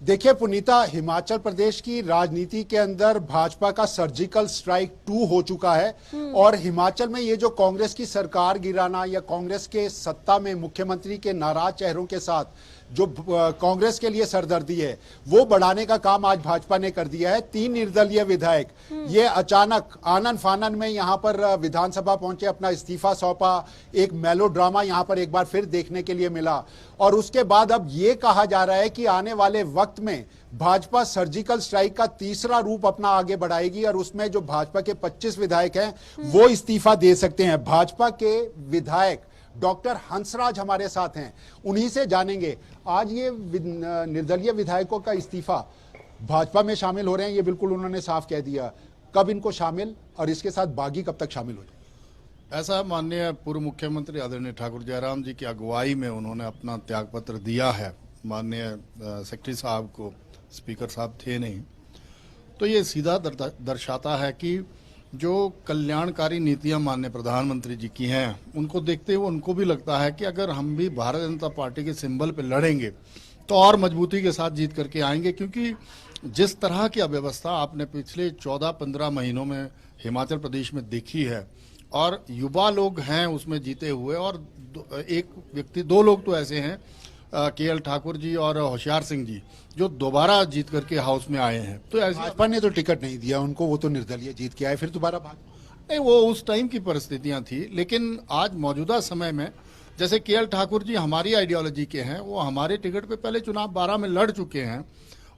देखिए पुनीता, हिमाचल प्रदेश की राजनीति के अंदर भाजपा का सर्जिकल स्ट्राइक 2 हो चुका है और हिमाचल में ये जो कांग्रेस की सरकार गिराना या कांग्रेस के सत्ता में मुख्यमंत्री के नाराज चेहरों के साथ जो कांग्रेस के लिए सरदर्दी है वो बढ़ाने का काम आज भाजपा ने कर दिया है। 3 निर्दलीय विधायक ये अचानक आनन फानन में यहां पर विधानसभा पहुंचे, अपना इस्तीफा सौंपा। एक मेलोड्रामा यहां पर एक बार फिर देखने के लिए मिला और उसके बाद अब ये कहा जा रहा है कि आने वाले वक्त में भाजपा सर्जिकल स्ट्राइक का तीसरा रूप अपना आगे बढ़ाएगी और उसमें जो भाजपा के 25 विधायक हैं वो इस्तीफा दे सकते हैं। भाजपा के विधायक डॉक्टर हंसराज हमारे साथ हैं, उन्हीं से जानेंगे आज ये निर्दलीय विधायकों का इस्तीफा भाजपा में शामिल हो रहे हैं, ये बिल्कुल उन्होंने साफ कह दिया। कब इनको शामिल और इसके साथ बागी कब तक शामिल हो जाए? ऐसा माननीय पूर्व मुख्यमंत्री आदरणीय ठाकुर जयराम जी की अगुवाई में उन्होंने अपना त्यागपत्र दिया है। माननीय सेक्रेटरी साहब को, स्पीकर साहब थे नहीं, तो ये सीधा दर्शाता है कि जो कल्याणकारी नीतियां माननीय प्रधानमंत्री जी की हैं उनको देखते हुए उनको भी लगता है कि अगर हम भी भारतीय जनता पार्टी के सिंबल पे लड़ेंगे तो और मजबूती के साथ जीत करके आएंगे, क्योंकि जिस तरह की अव्यवस्था आपने पिछले 14-15 महीनों में हिमाचल प्रदेश में देखी है और युवा लोग हैं उसमें जीते हुए, और एक व्यक्ति, 2 लोग तो ऐसे हैं, केएल ठाकुर जी और होशियार सिंह जी, जो दोबारा जीत करके हाउस में आए हैं। तो भाजपा ने तो टिकट नहीं दिया उनको, वो तो निर्दलीय जीत के आए, फिर दोबारा नहीं, वो उस टाइम की परिस्थितियां थी। लेकिन आज मौजूदा समय में जैसे केएल ठाकुर जी हमारी आइडियोलॉजी के हैं, वो हमारे टिकट पे पहले चुनाव 12 में लड़ चुके हैं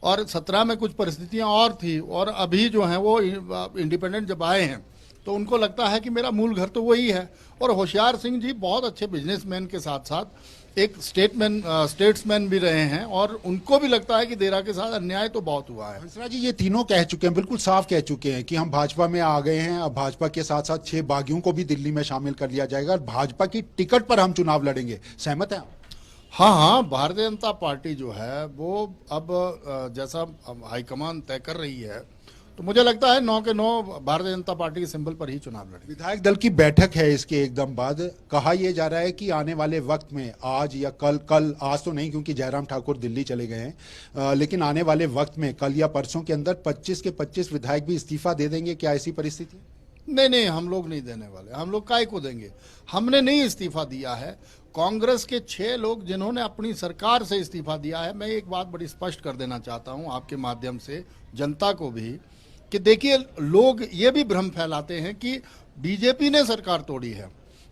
और 17 में कुछ परिस्थितियां और थी, और अभी जो है वो इंडिपेंडेंट जब आए हैं तो उनको लगता है कि मेरा मूल घर तो वही है। और होशियार सिंह जी बहुत अच्छे बिजनेसमैन के साथ साथ एक स्टेट्समैन भी रहे हैं और उनको भी लगता है कि देरा के साथ अन्याय तो बहुत हुआ है। हंसराज जी, ये तीनों कह चुके हैं, बिल्कुल साफ कह चुके हैं कि हम भाजपा में आ गए हैं। अब भाजपा के साथ साथ 6 बागियों को भी दिल्ली में शामिल कर लिया जाएगा और भाजपा की टिकट पर हम चुनाव लड़ेंगे। सहमत हैं? हाँ, भारतीय जनता पार्टी जो है वो अब जैसा हाईकमान तय कर रही है तो मुझे लगता है 9 के 9 भारतीय जनता पार्टी के सिंबल पर ही चुनाव लड़ेंगे। विधायक दल की बैठक है इसके एकदम बाद, कहा यह जा रहा है कि आने वाले वक्त में आज या कल आज तो नहीं क्योंकि जयराम ठाकुर दिल्ली चले गए हैं, लेकिन आने वाले वक्त में कल या परसों के अंदर 25 के 25 विधायक भी इस्तीफा दे देंगे। क्या ऐसी परिस्थिति? नहीं, हम लोग नहीं देने वाले। हम लोग काय को देंगे? हमने नहीं इस्तीफा दिया है। कांग्रेस के 6 लोग जिन्होंने अपनी सरकार से इस्तीफा दिया है, मैं एक बात बड़ी स्पष्ट कर देना चाहता हूं आपके माध्यम से जनता को भी, कि देखिए लोग ये भी भ्रम फैलाते हैं कि बीजेपी ने सरकार तोड़ी है,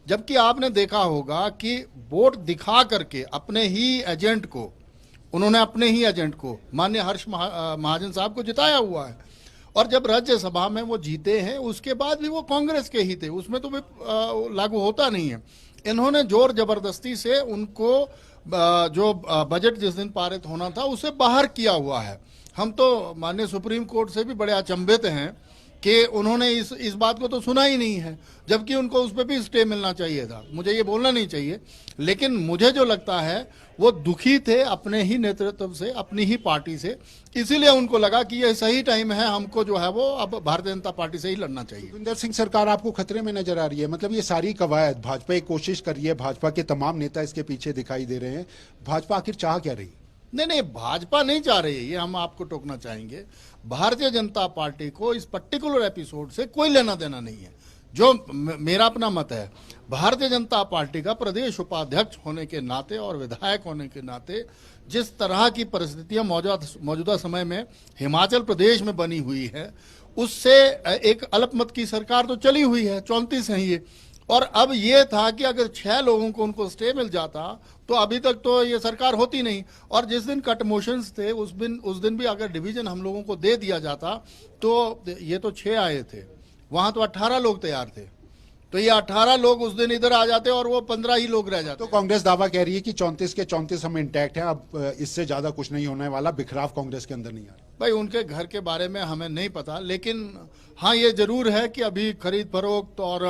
जबकि आपने देखा होगा कि वोट दिखा करके अपने ही एजेंट को माननीय हर्ष महाजन साहब को जिताया हुआ है, और जब राज्यसभा में वो जीते हैं उसके बाद भी वो कांग्रेस के ही थे, उसमें तो लागू होता नहीं है। इन्होंने जोर जबरदस्ती से उनको जो बजट जिस दिन पारित होना था उसे बाहर किया हुआ है। हम तो माननीय सुप्रीम कोर्ट से भी बड़े अचंभित हैं कि उन्होंने इस बात को तो सुना ही नहीं है, जबकि उनको उस पर भी स्टे मिलना चाहिए था। मुझे ये बोलना नहीं चाहिए, लेकिन मुझे जो लगता है वो दुखी थे अपने ही नेतृत्व से, अपनी ही पार्टी से, इसीलिए उनको लगा कि ये सही टाइम है, हमको जो है वो अब भारतीय जनता पार्टी से ही लड़ना चाहिए। भूपिंदर सिंह सरकार आपको खतरे में नजर आ रही है? मतलब ये सारी कवायद भाजपा एक कोशिश कर रही है, भाजपा के तमाम नेता इसके पीछे दिखाई दे रहे हैं, भाजपा आखिर चाह क्या रही? नहीं, भाजपा नहीं चाह रही है, ये हम आपको टोकना चाहेंगे। भारतीय जनता पार्टी को इस पर्टिकुलर एपिसोड से कोई लेना देना नहीं है। जो मेरा अपना मत है, भारतीय जनता पार्टी का प्रदेश उपाध्यक्ष होने के नाते और विधायक होने के नाते जिस तरह की परिस्थितियां मौजूदा समय में हिमाचल प्रदेश में बनी हुई है, उससे एक अल्पमत की सरकार तो चली हुई है, 34 हैं ये, और अब ये था कि अगर 6 लोगों को उनको स्टे मिल जाता तो अभी तक तो ये सरकार होती नहीं, और जिस दिन कट मोशंस थे उस दिन भी अगर डिवीजन हम लोगों को दे दिया जाता तो ये तो 6 आए थे, वहां तो 18 लोग तैयार थे, तो ये 18 लोग उस दिन इधर आ जाते और वो 15 ही लोग रह जाते। तो कांग्रेस दावा कह रही है कि 34 के 34 हम इंटैक्ट हैं, अब इससे ज्यादा कुछ नहीं होने वाला, बिखराव कांग्रेस के अंदर नहीं आ रहा। भाई उनके घर के बारे में हमें नहीं पता, लेकिन हाँ ये जरूर है कि अभी खरीद फरोख्त और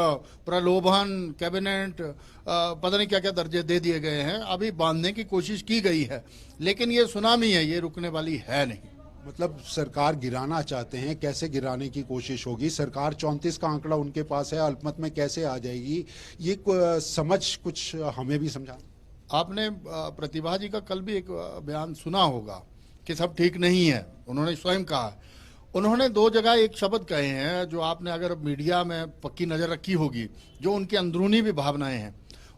प्रलोभन, कैबिनेट, पता नहीं क्या क्या दर्जे दे दिए गए हैं, अभी बांधने की कोशिश की गई है, लेकिन ये सुनामी है, ये रुकने वाली है नहीं। मतलब सरकार गिराना चाहते हैं, कैसे गिराने की कोशिश होगी? सरकार 34 का आंकड़ा उनके पास है, अल्पमत में कैसे आ जाएगी, ये समझ कुछ हमें भी समझा। आपने प्रतिभा जी का कल भी एक बयान सुना होगा कि सब ठीक नहीं है, उन्होंने स्वयं कहा। उन्होंने दो जगह एक शब्द कहे हैं जो आपने अगर मीडिया में पक्की नजर रखी होगी, जो उनकी अंदरूनी भी भावनाएं हैं।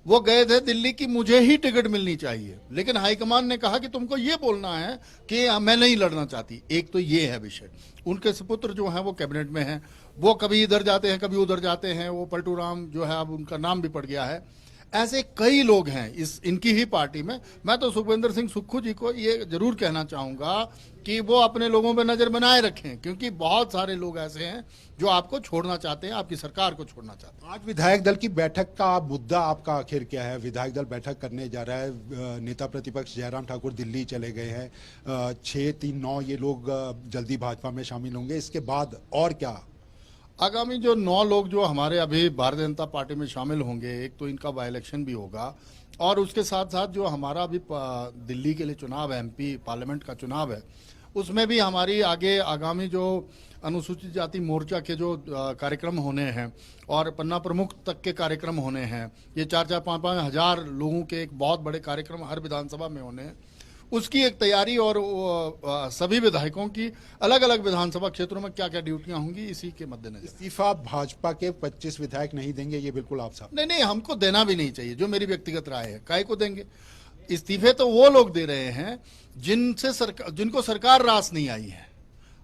वो गए थे दिल्ली की मुझे ही टिकट मिलनी चाहिए, लेकिन हाईकमान ने कहा कि तुमको ये बोलना है कि मैं नहीं लड़ना चाहती। एक तो ये है विषय। उनके सुपुत्र जो हैं वो कैबिनेट में हैं, वो कभी इधर जाते हैं कभी उधर जाते हैं। वो पलटू राम जो है अब उनका नाम भी पड़ गया है। ऐसे कई लोग हैं इनकी ही पार्टी में। मैं तो सुखविंदर सिंह सुक्खू जी को ये जरूर कहना चाहूंगा कि वो अपने लोगों पे नजर बनाए रखें, क्योंकि बहुत सारे लोग ऐसे हैं जो आपको छोड़ना चाहते हैं, आपकी सरकार को छोड़ना चाहते हैं। आज विधायक दल की बैठक का मुद्दा आपका आखिर क्या है? विधायक दल बैठक करने जा रहा है, नेता प्रतिपक्ष जयराम ठाकुर दिल्ली चले गए हैं, 6-3-9 ये लोग जल्दी भाजपा में शामिल होंगे। इसके बाद और क्या? आगामी जो 9 लोग जो हमारे अभी भारतीय जनता पार्टी में शामिल होंगे, एक तो इनका बाई इलेक्शन भी होगा, और उसके साथ साथ जो हमारा अभी दिल्ली के लिए चुनाव है, एमपी पार्लियामेंट का चुनाव है, उसमें भी हमारी आगे आगामी जो अनुसूचित जाति मोर्चा के जो कार्यक्रम होने हैं और पन्ना प्रमुख तक के कार्यक्रम होने हैं, ये 4-4, 5-5 हजार लोगों के एक बहुत बड़े कार्यक्रम हर विधानसभा में होने हैं, उसकी एक तैयारी और सभी विधायकों की अलग अलग विधानसभा क्षेत्रों में क्या क्या ड्यूटियां होंगी, इसी के मद्देनजर। इस्तीफा भाजपा के 25 विधायक नहीं देंगे, ये बिल्कुल आप साहब? नहीं, हमको देना भी नहीं चाहिए, जो मेरी व्यक्तिगत राय है। काहे को देंगे? इस्तीफे तो वो लोग दे रहे हैं जिनको सरकार रास नहीं आई है।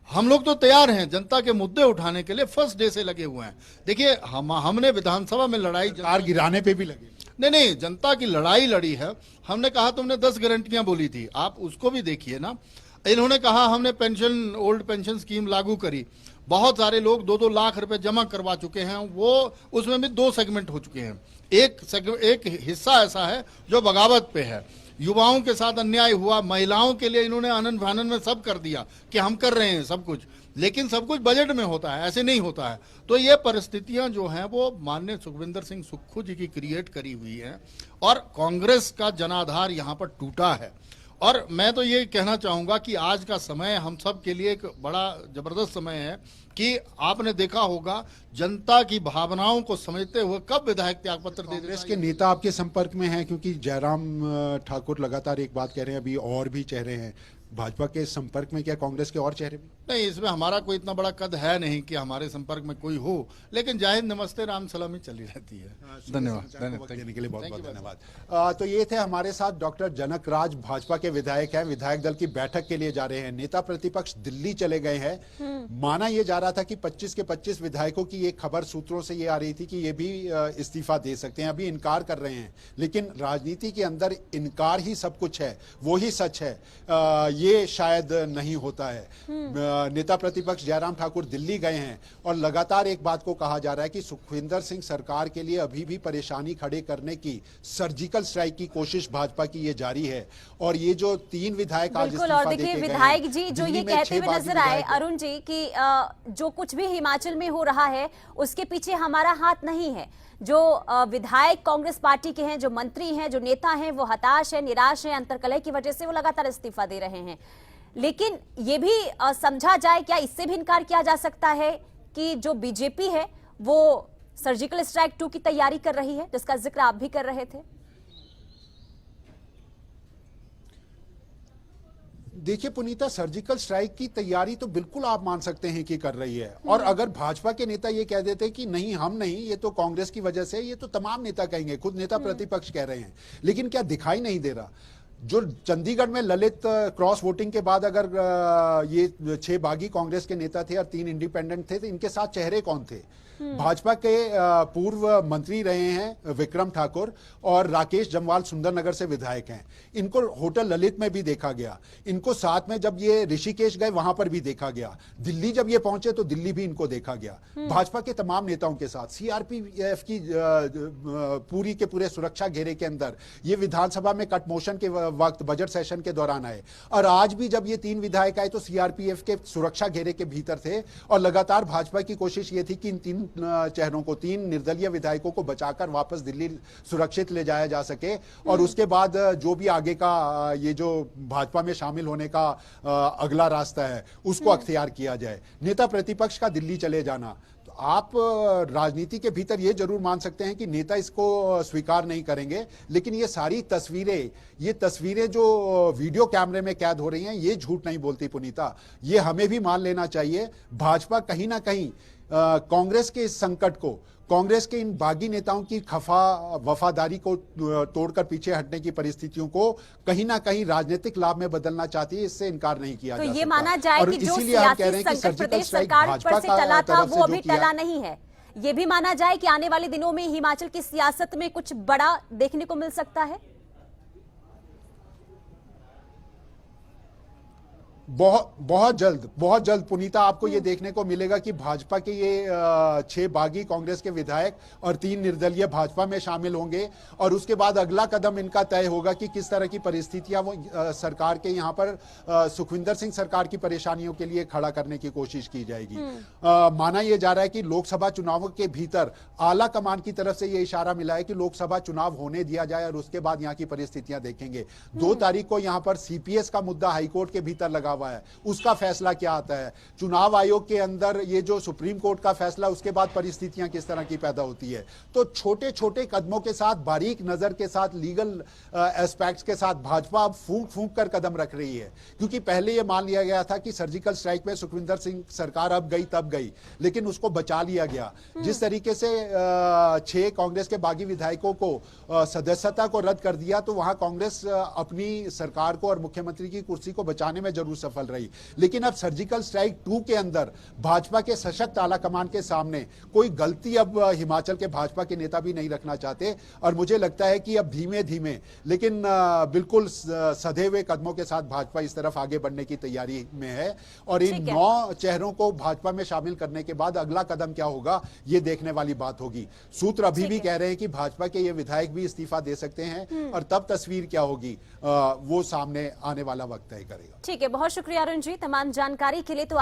हम लोग तो तैयार हैं जनता के मुद्दे उठाने के लिए, फर्स्ट डे से लगे हुए हैं। देखिए हमने विधानसभा में लड़ाई सरकार गिराने पे भी लगे। नहीं, जनता की लड़ाई लड़ी है। हमने कहा तुमने 10 गारंटियां बोली थी, आप उसको भी देखिए ना। इन्होंने कहा हमने पेंशन, ओल्ड पेंशन स्कीम लागू करी, बहुत सारे लोग 2-2 लाख रुपए जमा करवा चुके हैं। वो उसमें भी 2 सेगमेंट हो चुके हैं। एक हिस्सा ऐसा है जो बगावत पे है, युवाओं के साथ अन्याय हुआ, महिलाओं के लिए इन्होंने आनंद फानन में सब कर दिया कि हम कर रहे हैं सब कुछ, लेकिन सब कुछ बजट में होता है, ऐसे नहीं होता है। तो ये परिस्थितियां जो हैं वो माननीय सुखविंदर सिंह सुक्खू जी की क्रिएट करी हुई हैं, और कांग्रेस का जनाधार यहां पर टूटा है। और मैं तो ये कहना चाहूंगा कि आज का समय हम सब के लिए एक बड़ा जबरदस्त समय है कि आपने देखा होगा जनता की भावनाओं को समझते हुए कब विधायक त्यागपत्र दे देना। कांग्रेस के नेता आपके संपर्क में हैं? क्योंकि जयराम ठाकुर लगातार एक बात कह रहे हैं, अभी और भी चेहरे हैं भाजपा के संपर्क में। क्या कांग्रेस के और चेहरे भी? नहीं, इसमें हमारा कोई इतना बड़ा कद है नहीं कि हमारे संपर्क में कोई हो, लेकिन जाहिर नमस्ते राम सलामी चली रहती है। धन्यवाद देने के लिए बहुत बहुत धन्यवाद। तो ये थे हमारे साथ डॉक्टर जनक राज, भाजपा के विधायक हैं, विधायक दल की बैठक के लिए जा रहे हैं। नेता प्रतिपक्ष दिल्ली चले गए हैं। माना यह जा रहा था कि 25 के 25 विधायकों की एक खबर सूत्रों से ये आ रही थी कि ये भी इस्तीफा दे सकते हैं, अभी इनकार कर रहे हैं। लेकिन राजनीति के अंदर इनकार ही सब कुछ है, वो ही सच है, ये शायद नहीं होता है। नेता प्रतिपक्ष जयराम ठाकुर दिल्ली गए हैं और लगातार एक बात को कहा जा रहा है कि सुखविंदर सिंह सरकार के लिए अभी भी परेशानी खड़े करने की सर्जिकल स्ट्राइक की कोशिश भाजपा की ये जारी है। और ये जो 3 विधायक आज और देखिए विधायक जी जो ये कहते हुए नजर आए अरुण जी कि जो कुछ भी हिमाचल में हो रहा है उसके पीछे हमारा हाथ नहीं है। जो विधायक कांग्रेस पार्टी के हैं, जो मंत्री हैं, जो नेता हैं, वो हताश है, निराश है, अंतर्कलह की वजह से वो लगातार इस्तीफा दे रहे हैं। लेकिन ये भी समझा जाए, क्या इससे भी इनकार किया जा सकता है कि जो बीजेपी है वो सर्जिकल स्ट्राइक 2 की तैयारी कर रही है, जिसका जिक्र आप भी कर रहे थे? देखिए पुनीता, सर्जिकल स्ट्राइक की तैयारी तो बिल्कुल आप मान सकते हैं कि कर रही है। और अगर भाजपा के नेता ये कह देते कि नहीं हम नहीं, ये तो कांग्रेस की वजह से, ये तो तमाम नेता कहेंगे, खुद नेता प्रतिपक्ष कह रहे हैं। लेकिन क्या दिखाई नहीं दे रहा? जो चंडीगढ़ में ललित क्रॉस वोटिंग के बाद अगर ये 6 बागी कांग्रेस के नेता थे और 3 इंडिपेंडेंट थे, तो इनके साथ चेहरे कौन थे? भाजपा के पूर्व मंत्री रहे हैं विक्रम ठाकुर और राकेश जम्वाल सुंदरनगर से विधायक हैं। इनको होटल ललित में भी देखा गया, इनको साथ में जब ये ऋषिकेश गए वहां पर भी देखा गया, दिल्ली जब ये पहुंचे तो दिल्ली भी इनको देखा गया। भाजपा के तमाम नेताओं के साथ सीआरपीएफ की पूरी के पूरे सुरक्षा घेरे के अंदर ये विधानसभा में कट मोशन के वक्त बजट सेशन के दौरान आए। और आज भी जब ये 3 विधायक आए तो सीआरपीएफ के सुरक्षा घेरे के भीतर थे। और लगातार भाजपा की कोशिश ये थी कि इन 3 चेहरों को, 3 निर्दलीय विधायकों को बचाकर वापस दिल्ली सुरक्षित ले जाया जा सके। और उसके बाद जो भी आगे का ये जो भाजपा में शामिल होने का अगला रास्ता है उसको अख्तियार किया जाए। नेता प्रतिपक्ष का दिल्ली चले जाना, आप राजनीति के भीतर ये जरूर मान सकते हैं कि नेता इसको स्वीकार नहीं करेंगे, लेकिन ये सारी तस्वीरें जो वीडियो कैमरे में कैद हो रही हैं, ये झूठ नहीं बोलती पुनीता। ये हमें भी मान लेना चाहिए। भाजपा कहीं ना कहीं कांग्रेस के इस संकट को, कांग्रेस के इन बागी नेताओं की खफा वफादारी को तोड़कर पीछे हटने की परिस्थितियों को कहीं ना कहीं राजनीतिक लाभ में बदलना चाहती है। इससे इनकार नहीं किया जा सकता। तो ये माना जाए कि जो सियासी संकट प्रदेश सरकार पर से टला था वो अभी टला नहीं है। ये भी माना जाए कि आने वाले दिनों में हिमाचल की सियासत में कुछ बड़ा देखने को मिल सकता है। बहुत जल्द पुनीता आपको ये देखने को मिलेगा कि भाजपा के ये 6 बागी कांग्रेस के विधायक और 3 निर्दलीय भाजपा में शामिल होंगे, और उसके बाद अगला कदम इनका तय होगा कि किस तरह की परिस्थितियां वो सरकार के यहाँ पर सुखविंदर सिंह सरकार की परेशानियों के लिए खड़ा करने की कोशिश की जाएगी। माना यह जा रहा है कि लोकसभा चुनावों के भीतर आला कमान की तरफ से यह इशारा मिला है कि लोकसभा चुनाव होने दिया जाए और उसके बाद यहाँ की परिस्थितियां देखेंगे। 2 तारीख को यहाँ पर सीपीएस का मुद्दा हाईकोर्ट के भीतर लगा हुआ है, उसका फैसला क्या आता है। चुनाव आयोग के अंदर ये जो सुप्रीम कोर्ट का फैसला, उसके बाद परिस्थितियां किस तरह की पैदा होती है। तो छोटे छोटे कदमों के साथ, बारीक नजर के साथ, लीगल एस्पेक्ट्स के साथ भाजपा अब फूंक कर कदम रख रही है। क्योंकि पहले यह मान लिया गया था कि सर्जिकल स्ट्राइक में सुखविंदर सिंह सरकार अब गई तब गई, लेकिन उसको बचा लिया गया। जिस तरीके से 6 कांग्रेस के बागी विधायकों को सदस्यता को रद्द कर दिया, तो वहां कांग्रेस अपनी सरकार को और मुख्यमंत्री की कुर्सी को बचाने में जरूर सफल रही। लेकिन अब सर्जिकल स्ट्राइक 2 के अंदर भाजपा के सशक्त आला कमान के सामने कोई गलती अब हिमाचल के भाजपा के नेता भी नहीं रखना चाहते, और मुझे लगता है कि अब धीमे धीमे लेकिन बिल्कुल सधे हुए कदमों के साथ भाजपा इस तरफ आगे बढ़ने की तैयारी में है। और इन 9 चेहरों को भाजपा में शामिल करने के बाद अगला कदम क्या होगा, ये देखने वाली बात होगी। सूत्र अभी भी कह रहे हैं कि भाजपा के ये विधायक भी इस्तीफा दे सकते हैं, और तब तस्वीर क्या होगी वो सामने आने वाला वक्त तय करेगा। ठीक है, बहुत शुक्रिया अरुण जी तमाम जानकारी के लिए। तो